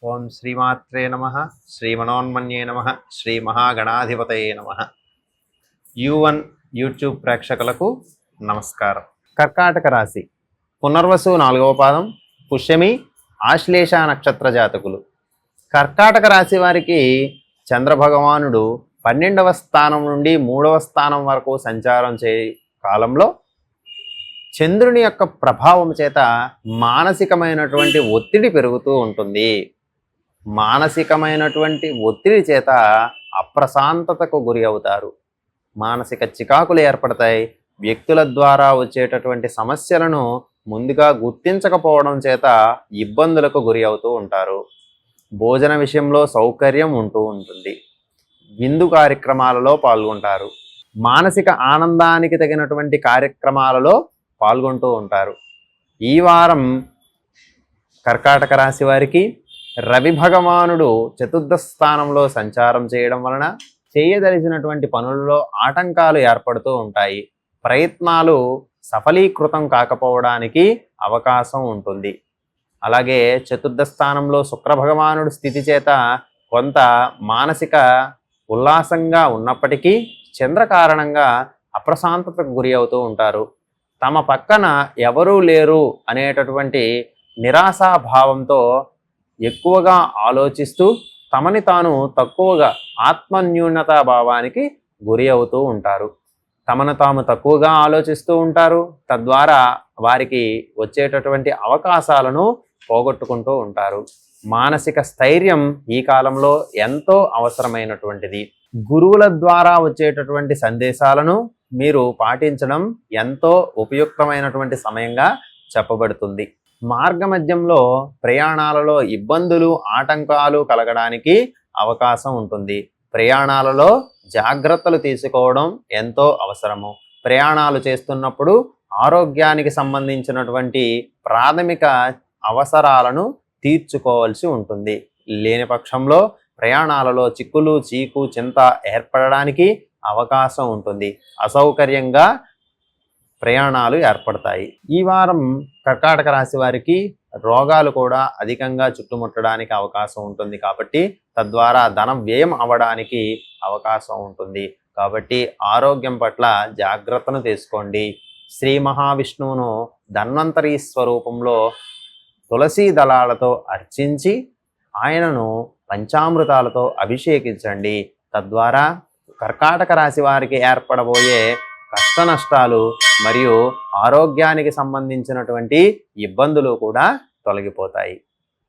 ఓం శ్రీమాత్రే నమః శ్రీమనోన్మన్యే నమః శ్రీ మహాగణాధిపతయే నమః. U1 యూట్యూబ్ ప్రేక్షకులకు నమస్కారం. కర్కాటక రాశి పునర్వసు 4వ పాదం, పుష్యమి, ఆశ్లేష నక్షత్ర జాతకులు. కర్కాటక రాశి వారికి చంద్రభగవానుడు 12వ స్థానం నుండి 3వ స్థానం వరకు సంచారం చే కాలంలో చంద్రుని యొక్క ప్రభావం చేత మానసికమైనటువంటి ఒత్తిడి పెరుగుతూ ఉంటుంది. మానసికమైనటువంటి ఒత్తిడి చేత అప్రశాంతతకు గురి అవుతారు. మానసిక చికాకులు ఏర్పడతాయి. వ్యక్తుల ద్వారా వచ్చేటటువంటి సమస్యలను ముందుగా గుర్తించకపోవడం చేత ఇబ్బందులకు గురి అవుతూ ఉంటారు. భోజన విషయంలో సౌకర్యం ఉంటూ ఉంటుంది. విందు కార్యక్రమాలలో పాల్గొంటారు. మానసిక ఆనందానికి తగినటువంటి కార్యక్రమాలలో పాల్గొంటూ ఉంటారు. ఈ వారం కర్కాటక రాశి వారికి రవి భగవానుడు చతుర్థ స్థానంలో సంచారం చేయడం వలన చేయదలిచినటువంటి పనుల్లో ఆటంకాలు ఏర్పడుతూ ఉంటాయి. ప్రయత్నాలు సఫలీకృతం కాకపోవడానికి అవకాశం ఉంటుంది. అలాగే చతుర్థ స్థానంలో శుక్ర భగవానుడు స్థితి చేత కొంత మానసిక ఉల్లాసంగా ఉన్నప్పటికీ చంద్ర కారణంగా అప్రశాంతతకు గురి అవుతూ ఉంటారు. తమ పక్కన ఎవరూ లేరు అనేటటువంటి నిరాశాభావంతో ఎక్కువగా ఆలోచిస్తూ తమని తాను తక్కువగా ఆత్మన్యూనతా భావానికి గురి అవుతూ ఉంటారు. తమను తాము తక్కువగా ఆలోచిస్తూ ఉంటారు. తద్వారా వారికి వచ్చేటటువంటి అవకాశాలను పోగొట్టుకుంటూ ఉంటారు. మానసిక స్థైర్యం ఈ కాలంలో ఎంతో అవసరమైనటువంటిది. గురువుల ద్వారా వచ్చేటటువంటి సందేశాలను మీరు పాటించడం ఎంతో ఉపయుక్తమైనటువంటి సమయంగా చెప్పబడుతుంది. మార్గమధ్యంలో ప్రయాణాలలో ఇబ్బందులు ఆటంకాలు కలగడానికి అవకాశం ఉంటుంది. ప్రయాణాలలో జాగ్రత్తలు తీసుకోవడం ఎంతో అవసరము. ప్రయాణాలు చేస్తున్నప్పుడు ఆరోగ్యానికి సంబంధించినటువంటి ప్రాథమిక అవసరాలను తీర్చుకోవాల్సి ఉంటుంది. లేని పక్షంలో ప్రయాణాలలో చిక్కులు చీకు చింత ఏర్పడడానికి అవకాశం ఉంటుంది. అసౌకర్యంగా ప్రయాణాలు ఏర్పడతాయి. ఈ వారం కర్కాటక రాశి వారికి రోగాలు కూడా అధికంగా చుట్టుముట్టడానికి అవకాశం ఉంటుంది. కాబట్టి తద్వారా ధన వ్యయం అవ్వడానికి అవకాశం ఉంటుంది. కాబట్టి ఆరోగ్యం పట్ల జాగ్రత్తను తీసుకోండి. శ్రీ మహావిష్ణువును ధన్వంతరి స్వరూపంలో తులసీ దళాలతో అర్చించి ఆయనను పంచామృతాలతో అభిషేకించండి. తద్వారా కర్కాటక రాశి వారికి ఏర్పడబోయే కష్ట నష్టాలు మరియు ఆరోగ్యానికి సంబంధించినటువంటి ఇబ్బందులు కూడా తొలగిపోతాయి.